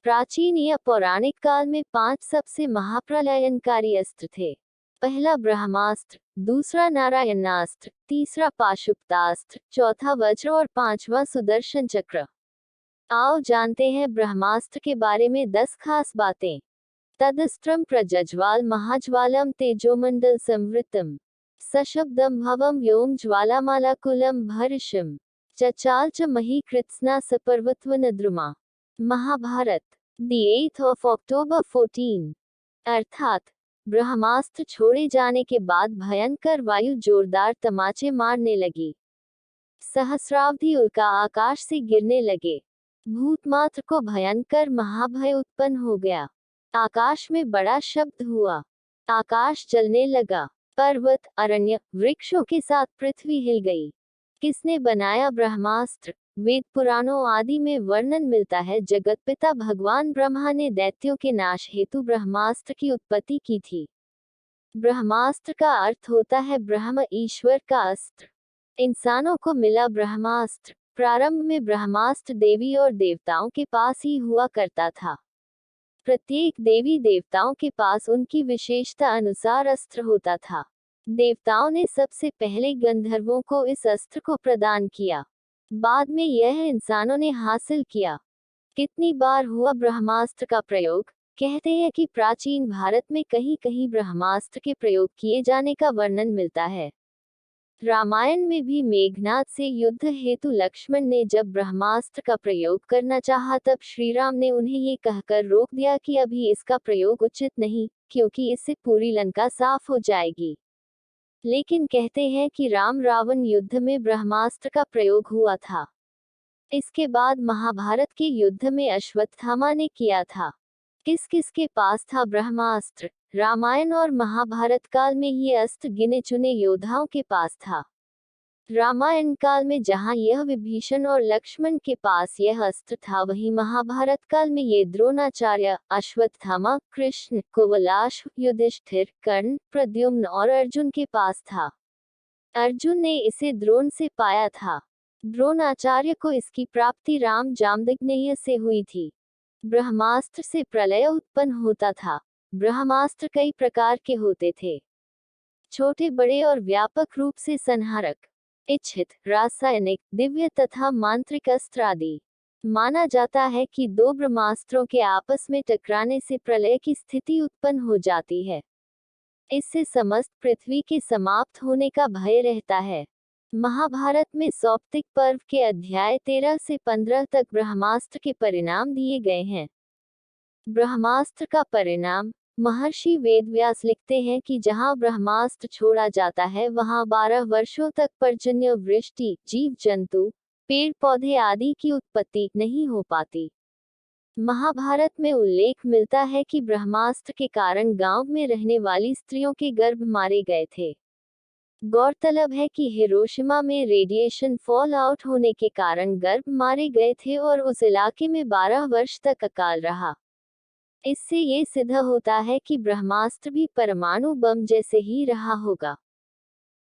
प्राचीन या पौराणिक काल में 5 सबसे महाप्रलयनकारी अस्त्र थे। पहला ब्रह्मास्त्र, दूसरा नारायणास्त्र, तीसरा पाशुपतास्त्र, चौथा वज्र और पांचवा सुदर्शन चक्र। आओ जानते हैं ब्रह्मास्त्र के बारे में 10 खास बातें। तदस्त्रम प्रज्वल महाज्वालम तेजोमंडल संवृतम सशब्दम भवम व्योम ज्वालामालाकुलम भर्षम चचाल च मही कृत्स्ना सपर्वत्वनद्रुमा। Mahabharat, the 8th of October 14। अर्थात ब्रह्मास्त्र छोड़े जाने के बाद भयंकर वायु जोरदार तमाचे मारने लगी। सहस्रावधि उल्का आकाश से गिरने लगे। भूतमात्र को भयंकर महाभय उत्पन्न हो गया। आकाश में बड़ा शब्द हुआ। आकाश जलने लगा। पर्वत, अरण्य, वृक्षों के साथ पृथ्वी हिल गई। किसने बनाया ब्रह्मास्त्र? वेद पुराणों आदि में वर्णन मिलता है जगतपिता भगवान ब्रह्मा ने दैत्यों के नाश हेतु ब्रह्मास्त्र की उत्पत्ति की थी। ब्रह्मास्त्र का अर्थ होता है ब्रह्म, ईश्वर का अस्त्र। इंसानों को मिला ब्रह्मास्त्र। प्रारंभ में ब्रह्मास्त्र देवी और देवताओं के पास ही हुआ करता था। प्रत्येक देवी देवताओं के पास उनकी विशेषता अनुसार अस्त्र होता था। देवताओं ने सबसे पहले गंधर्वों को इस अस्त्र को प्रदान किया। बाद में यह इंसानों ने हासिल किया। कितनी बार हुआ ब्रह्मास्त्र का प्रयोग? कहते हैं कि प्राचीन भारत में कहीं कहीं ब्रह्मास्त्र के प्रयोग किए जाने का वर्णन मिलता है। रामायण में भी मेघनाद से युद्ध हेतु लक्ष्मण ने जब ब्रह्मास्त्र का प्रयोग करना चाहा तब श्री राम ने उन्हें ये कहकर रोक दिया कि अभी इसका प्रयोग उचित नहीं, क्योंकि इससे पूरी लंका साफ हो जाएगी। लेकिन कहते हैं कि राम रावण युद्ध में ब्रह्मास्त्र का प्रयोग हुआ था। इसके बाद महाभारत के युद्ध में अश्वत्थामा ने किया था। किस किस के पास था ब्रह्मास्त्र? रामायण और महाभारत काल में ये अस्त्र गिने चुने योद्धाओं के पास था। रामायण काल में जहां यह विभीषण और लक्ष्मण के पास यह अस्त्र था, वहीं महाभारत काल में ये द्रोणाचार्य, अश्वत्थामा, कृष्ण, कुवलाश, युधिष्ठिर, कर्ण, प्रद्युम्न और अर्जुन के पास था। अर्जुन ने इसे द्रोण से पाया था। द्रोणाचार्य को इसकी प्राप्ति राम जामदग्नेय से हुई थी। ब्रह्मास्त्र से प्रलय उत्पन्न होता था। ब्रह्मास्त्र कई प्रकार के होते थे, छोटे बड़े और व्यापक रूप से संहारक, इच्छित, रासायनिक, दिव्य तथा मांत्रिक अस्त्र आदि। माना जाता है कि 2 ब्रह्मास्त्रों के आपस में टकराने से प्रलय की स्थिति उत्पन्न हो जाती है। इससे समस्त पृथ्वी के समाप्त होने का भय रहता है। महाभारत में सौप्तिक पर्व के अध्याय 13 से 15 तक ब्रह्मास्त्र के परिणाम दिए गए हैं। ब्रह्मास्त्र का परिणाम। महर्षि वेदव्यास लिखते हैं कि जहां ब्रह्मास्त्र छोड़ा जाता है वहां 12 वर्षों तक पर्जन्य वृष्टि, जीव जंतु, पेड़ पौधे आदि की उत्पत्ति नहीं हो पाती। महाभारत में उल्लेख मिलता है कि ब्रह्मास्त्र के कारण गांव में रहने वाली स्त्रियों के गर्भ मारे गए थे। गौरतलब है कि हिरोशिमा में रेडिएशन फॉल आउट होने के कारण गर्भ मारे गए थे और उस इलाके में 12 वर्ष तक अकाल रहा। इससे ये सिद्ध होता है कि ब्रह्मास्त्र भी परमाणु बम जैसे ही रहा होगा।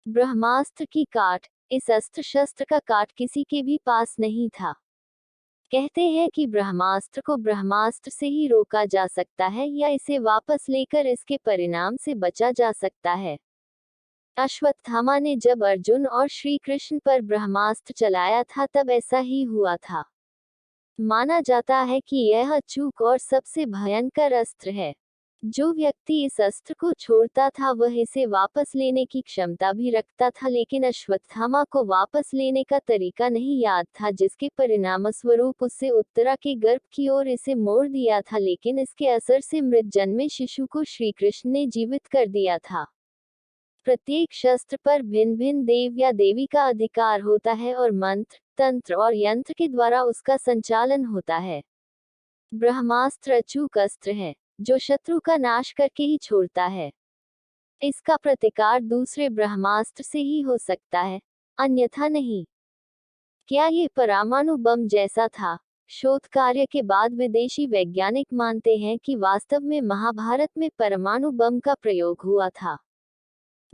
ब्रह्मास्त्र की काट। इस अस्त्र शस्त्र का काट किसी के भी पास नहीं था। कहते हैं कि ब्रह्मास्त्र को ब्रह्मास्त्र से ही रोका जा सकता है या इसे वापस लेकर इसके परिणाम से बचा जा सकता है। अश्वत्थामा ने जब अर्जुन और श्री कृष्ण पर ब्रह्मास्त्र चलाया था तब ऐसा ही हुआ था। माना जाता है कि यह अचूक और सबसे भयंकर अस्त्र है। जो व्यक्ति इस अस्त्र को छोड़ता था वह इसे वापस लेने की क्षमता भी रखता था, लेकिन अश्वत्थामा को वापस लेने का तरीका नहीं याद था, जिसके परिणामस्वरूप उससे उत्तरा के गर्भ की ओर इसे मोड़ दिया था, लेकिन इसके असर से मृत जन्मे शिशु को श्री कृष्ण ने जीवित कर दिया था। प्रत्येक शस्त्र पर भिन्न भिन्न देव या देवी का अधिकार होता है और मंत्र, तंत्र और यंत्र के द्वारा उसका संचालन होता है। ब्रह्मास्त्र अचूक अस्त्र है जो शत्रु का नाश करके ही छोड़ता है। इसका प्रतिकार दूसरे ब्रह्मास्त्र से ही हो सकता है, अन्यथा नहीं। क्या ये परमाणु बम जैसा था? शोध कार्य के बाद विदेशी वैज्ञानिक मानते हैं कि वास्तव में महाभारत में परमाणु बम का प्रयोग हुआ था।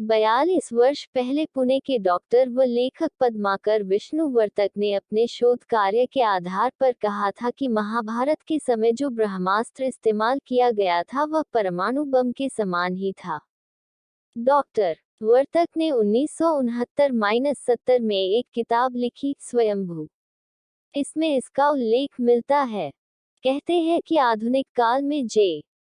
42 वर्ष पहले पुणे के डॉक्टर व लेखक पद्माकर विष्णुवर्तक ने अपने शोध कार्य के आधार पर कहा था कि महाभारत के समय जो ब्रह्मास्त्र इस्तेमाल किया गया था वह परमाणु बम के समान ही था। डॉक्टर वर्तक ने 1969-70 में एक किताब लिखी, स्वयंभू। इसमें इसका उल्लेख मिलता है। कहते हैं कि आधुनिक काल में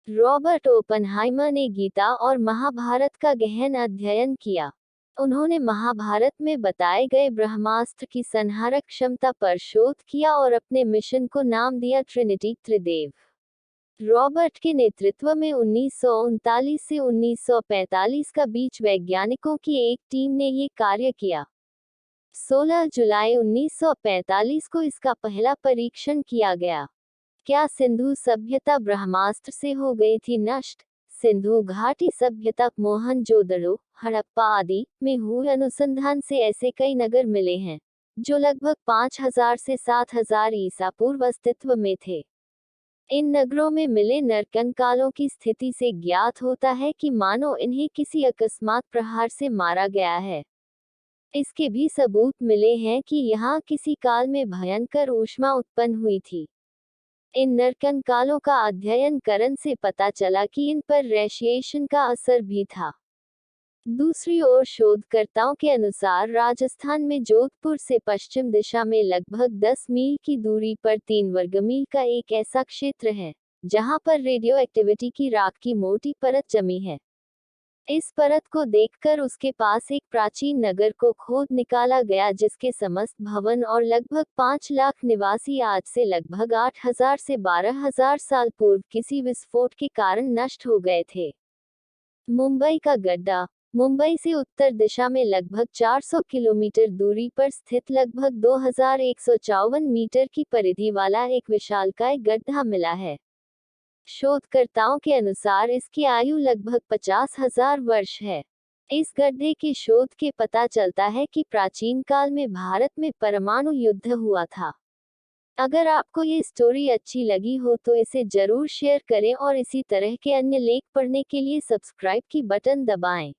रॉबर्ट ओपनहाइमर ने गीता और महाभारत का गहन अध्ययन किया। उन्होंने महाभारत में बताए गए ब्रह्मास्त्र की संहारक क्षमता पर शोध किया और अपने मिशन को नाम दिया ट्रिनिटी, त्रिदेव। रॉबर्ट के नेतृत्व में 1939 से 1945 का बीच वैज्ञानिकों की एक टीम ने ये कार्य किया। 16 जुलाई 1945 को इसका पहला परीक्षण किया गया। क्या सिंधु सभ्यता ब्रह्मास्त्र से हो गई थी नष्ट? सिंधु घाटी सभ्यता, मोहनजोदड़ो, हड़प्पा आदि में हुए अनुसंधान से ऐसे कई नगर मिले हैं जो लगभग 5000 से 7000 ईसा पूर्व अस्तित्व में थे। इन नगरों में मिले नरकंकालों की स्थिति से ज्ञात होता है कि मानो इन्हें किसी अकस्मात प्रहार से मारा गया है। इसके भी सबूत मिले हैं कि यहाँ किसी काल में भयंकर ऊष्मा उत्पन्न हुई थी। इन नरकंकालों का अध्ययन करने से पता चला कि इन पर रेडिएशन का असर भी था। दूसरी ओर शोधकर्ताओं के अनुसार राजस्थान में जोधपुर से पश्चिम दिशा में लगभग 10 मील की दूरी पर 3 वर्गमील का एक ऐसा क्षेत्र है जहां पर रेडियो एक्टिविटी की राख की मोटी परत जमी है। इस परत को देखकर उसके पास एक प्राचीन नगर को खोद निकाला गया जिसके समस्त भवन और लगभग 5 लाख निवासी आज से लगभग 8000 से 12000 साल पूर्व किसी विस्फोट के कारण नष्ट हो गए थे। मुंबई का गड्ढा। मुंबई से उत्तर दिशा में लगभग 400 किलोमीटर दूरी पर स्थित लगभग 2154 मीटर की परिधि वाला एक विशालकाय गड्ढा मिला है। शोधकर्ताओं के अनुसार इसकी आयु लगभग 50,000 वर्ष है। इस गड्ढे के शोध के पता चलता है कि प्राचीन काल में भारत में परमाणु युद्ध हुआ था। अगर आपको ये स्टोरी अच्छी लगी हो तो इसे जरूर शेयर करें और इसी तरह के अन्य लेख पढ़ने के लिए सब्सक्राइब की बटन दबाएं।